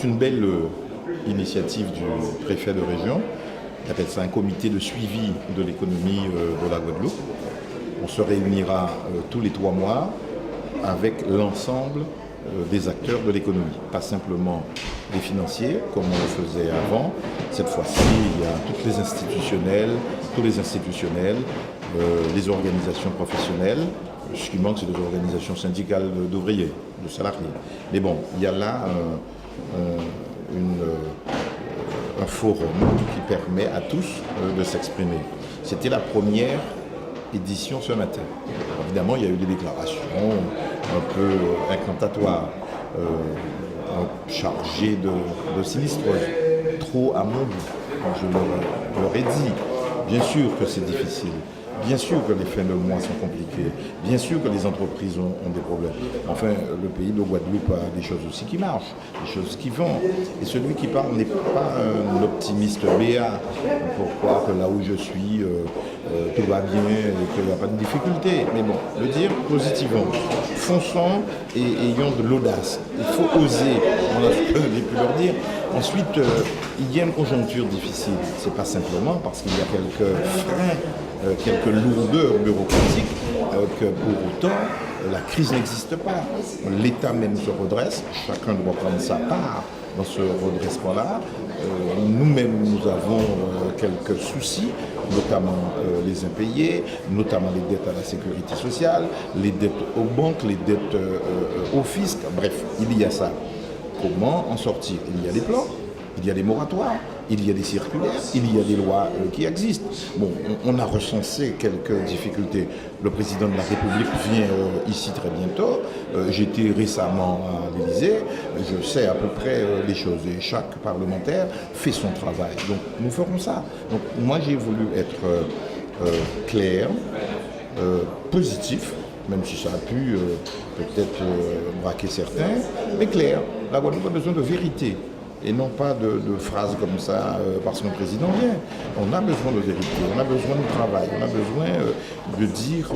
C'est une belle initiative du préfet de région. Il appelle ça un comité de suivi de l'économie de la Guadeloupe. On se réunira tous les 3 mois avec l'ensemble des acteurs de l'économie, pas simplement les financiers comme on le faisait avant. Cette fois-ci, il y a tous les institutionnels, les organisations professionnelles. Ce qui manque, c'est des organisations syndicales d'ouvriers, de salariés. Mais bon, il y a là un forum qui permet à tous de s'exprimer. C'était la première édition ce matin. Évidemment, il y a eu des déclarations un peu incantatoires, chargées de sinistreuses, trop à mon goût. Je leur ai dit, bien sûr que c'est difficile. Bien sûr que les fins de mois sont compliquées, bien sûr que les entreprises ont des problèmes. Enfin, le pays de Guadeloupe a des choses aussi qui marchent, des choses qui vont. Et celui qui parle n'est pas un optimiste béat pour croire que là où je suis, tout va bien et qu'il n'y a pas de difficultés. Mais bon, le dire positivement, fonçons et ayons de l'audace. Il faut oser, on a pu leur dire. Ensuite, il y a une conjoncture difficile. Ce n'est pas simplement parce qu'il y a quelques freins, quelques lourdeurs bureaucratiques, que pour autant, la crise n'existe pas. L'État même se redresse, chacun doit prendre sa part dans ce redressement-là. Nous-mêmes, nous avons quelques soucis, notamment les impayés, notamment les dettes à la sécurité sociale, les dettes aux banques, les dettes au fisc, bref, il y a ça. Comment en sortir? Il y a des plans, il y a des moratoires, il y a des circulaires, il y a des lois qui existent. Bon, on a recensé quelques difficultés. Le président de la République vient ici très bientôt. J'étais récemment à l'Élysée. Je sais à peu près les choses. Et chaque parlementaire fait son travail. Donc nous ferons ça. Donc moi j'ai voulu être clair, positif, même si ça a pu peut-être braquer certains, mais clair. La Guadeloupe a besoin de vérité. Et non pas de phrases comme ça parce qu'un président vient. On a besoin de vérité, on a besoin de travail, on a besoin de dire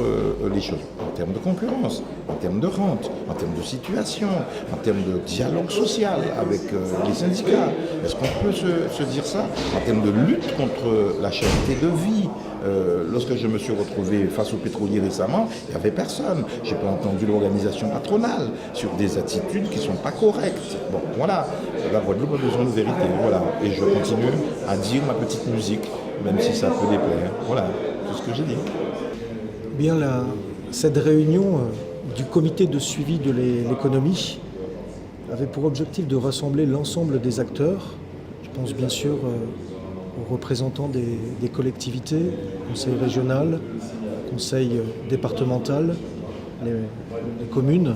les choses en termes de concurrence, en termes de rente, en termes de situation, en termes de dialogue social avec les syndicats. Est-ce qu'on peut se dire ça? En termes de lutte contre la cherté de vie. Lorsque je me suis retrouvé face aux pétroliers récemment, il n'y avait personne. Je n'ai pas entendu l'organisation patronale sur des attitudes qui ne sont pas correctes. Bon, voilà, la Guadeloupe a besoin de vérité. Voilà. Et je continue à dire ma petite musique, même si ça peut déplaire. Voilà, c'est ce que j'ai dit. Bien, cette réunion du comité de suivi de l'économie avait pour objectif de rassembler l'ensemble des acteurs. Je pense bien sûr aux représentants des collectivités, conseil régional, conseil départemental, les communes,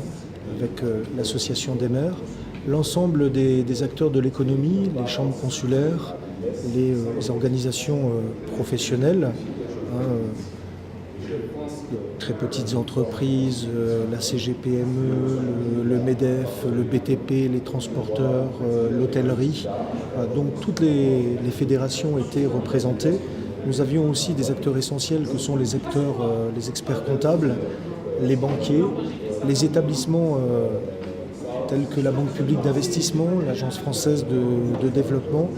avec l'association des maires, l'ensemble des acteurs de l'économie, les chambres consulaires, les organisations professionnelles, les très petites entreprises, la CGPME, le MEDEF, le BTP, les transporteurs, l'hôtellerie. Donc toutes les fédérations étaient représentées. Nous avions aussi des acteurs essentiels que sont les experts comptables, les banquiers, les établissements tels que la Banque publique d'investissement, l'Agence française de développement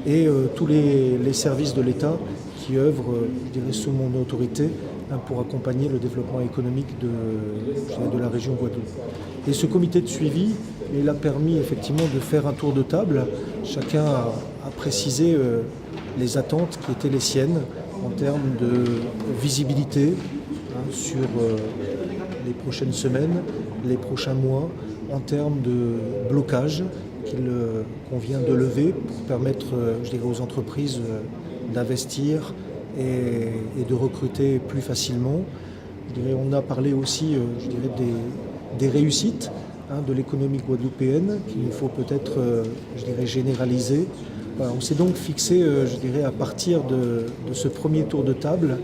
et tous les services de l'État qui œuvrent, je dirais, sous mon autorité pour accompagner le développement économique de la région Guadeloupe. Et ce comité de suivi, il a permis effectivement de faire un tour de table. Chacun a précisé les attentes qui étaient les siennes en termes de visibilité sur les prochaines semaines, les prochains mois, en termes de blocage qu'il convient de lever pour permettre, je dirais, aux entreprises d'investir et de recruter plus facilement. Je dirais, on a parlé aussi, je dirais, des réussites de l'économie guadeloupéenne qu'il nous faut peut-être, je dirais, généraliser. Voilà, on s'est donc fixé, je dirais, à partir de ce premier tour de table,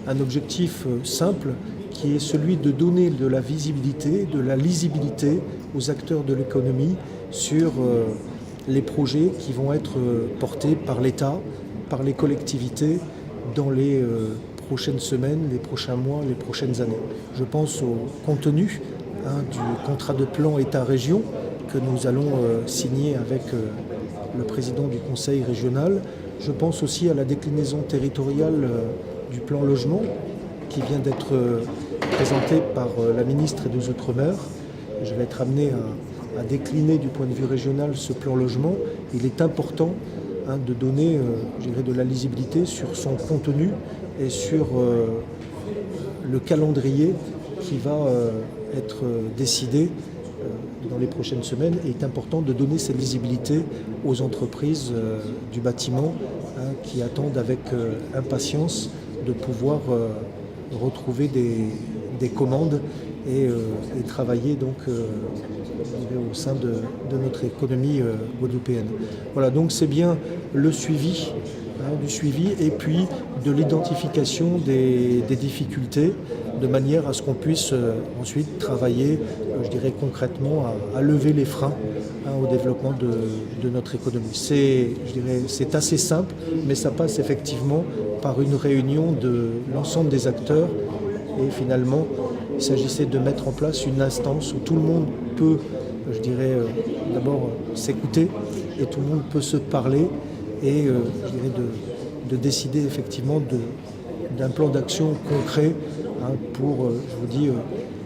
un objectif simple qui est celui de donner de la visibilité, de la lisibilité aux acteurs de l'économie sur les projets qui vont être portés par l'État, par les collectivités dans les prochaines semaines, les prochains mois, les prochaines années. Je pense au contenu du contrat de plan État-région que nous allons signer avec le président du conseil régional. Je pense aussi à la déclinaison territoriale du plan logement qui vient d'être présenté par la ministre des Outre-mer. Je vais être amené à décliner du point de vue régional ce plan logement. Il est important de donner de la lisibilité sur son contenu et sur le calendrier qui va être décidé dans les prochaines semaines. Il est important de donner cette lisibilité aux entreprises du bâtiment qui attendent avec impatience de pouvoir retrouver des commandes et travailler donc au sein de notre économie guadeloupéenne. Voilà, donc c'est bien le suivi, du suivi et puis de l'identification des difficultés de manière à ce qu'on puisse ensuite travailler, concrètement à lever les freins au développement de notre économie. C'est assez simple, mais ça passe effectivement par une réunion de l'ensemble des acteurs et finalement il s'agissait de mettre en place une instance où tout le monde peut, d'abord s'écouter et tout le monde peut se parler et de décider effectivement d'un plan d'action concret pour,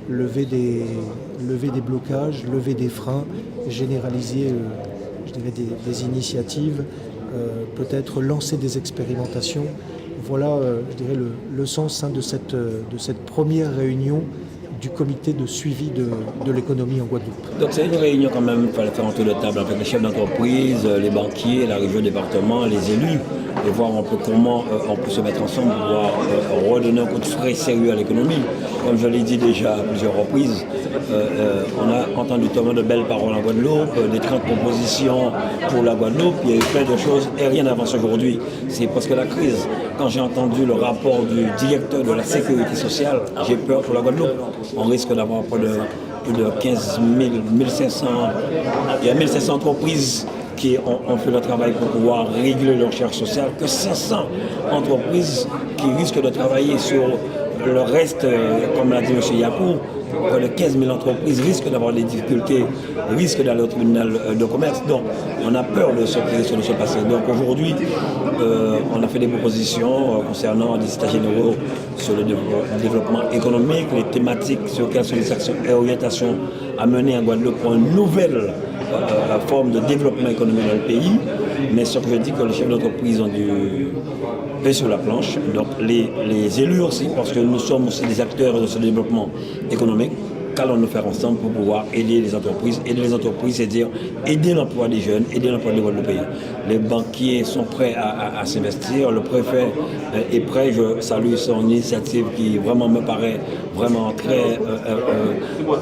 lever des blocages, lever des freins, généraliser des initiatives, peut-être lancer des expérimentations. Voilà, le sens de cette première réunion du comité de suivi de l'économie en Guadeloupe. Donc c'est une réunion quand même, il fallait faire un tour de table avec les chefs d'entreprise, les banquiers, la région, le département, les élus, et voir un peu comment on peut se mettre ensemble pour pouvoir redonner un coup de frais sérieux à l'économie. Comme je l'ai dit déjà à plusieurs reprises, on a entendu tellement de belles paroles en Guadeloupe, des 30 propositions pour la Guadeloupe, il y a eu plein de choses et rien n'avance aujourd'hui. C'est parce que la crise, quand j'ai entendu le rapport du directeur de la sécurité sociale, j'ai peur pour la Guadeloupe. On risque d'avoir plus de 15 000, 1500, il y a 1500 entreprises qui ont fait le travail pour pouvoir régler leur charge sociale, que 500 entreprises qui risquent de travailler sur le reste, comme l'a dit M. Yakou, près de 15 000 entreprises risquent d'avoir des difficultés, risquent d'aller au tribunal de commerce. Donc, on a peur de ce qui risque de se passer. Donc, aujourd'hui, on a fait des propositions concernant des états généraux sur le développement économique, les thématiques sur quelles sont les actions et orientations à mener en Guadeloupe pour une nouvelle forme de développement économique dans le pays. Mais ce que je dis que les chefs d'entreprise ont dû payer sur la planche, donc les élus aussi, parce que nous sommes aussi des acteurs de ce développement économique. Qu'allons-nous faire ensemble pour pouvoir aider les entreprises? Aider les entreprises, c'est-à-dire aider l'emploi des jeunes, aider l'emploi des Guadeloupéens. Les banquiers sont prêts à s'investir, le préfet est prêt, je salue son initiative qui vraiment me paraît vraiment très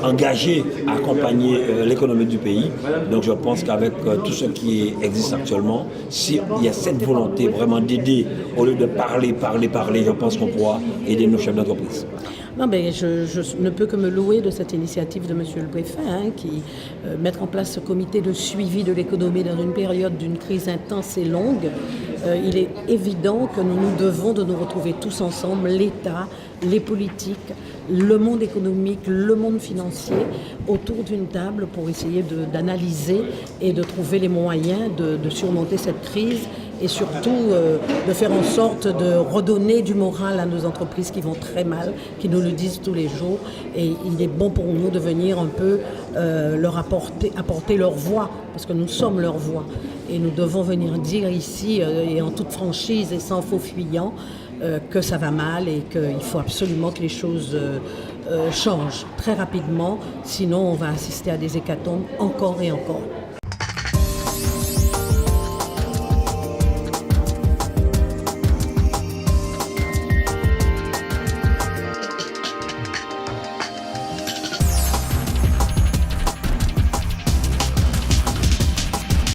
engagée à accompagner l'économie du pays. Donc je pense qu'avec tout ce qui existe actuellement, s'il y a cette volonté vraiment d'aider, au lieu de parler, je pense qu'on pourra aider nos chefs d'entreprise. Non, mais je ne peux que me louer de cette initiative de M. le Préfet, qui mettre en place ce comité de suivi de l'économie dans une période d'une crise intense et longue. Il est évident que nous devons de nous retrouver tous ensemble, l'État, les politiques, le monde économique, le monde financier, autour d'une table pour essayer d'analyser et de trouver les moyens de surmonter cette crise et surtout de faire en sorte de redonner du moral à nos entreprises qui vont très mal, qui nous le disent tous les jours. Et il est bon pour nous de venir un peu leur apporter leur voix, parce que nous sommes leur voix. Et nous devons venir dire ici, et en toute franchise et sans faux fuyant, que ça va mal et qu'il faut absolument que les choses changent très rapidement, sinon on va assister à des hécatombes encore et encore.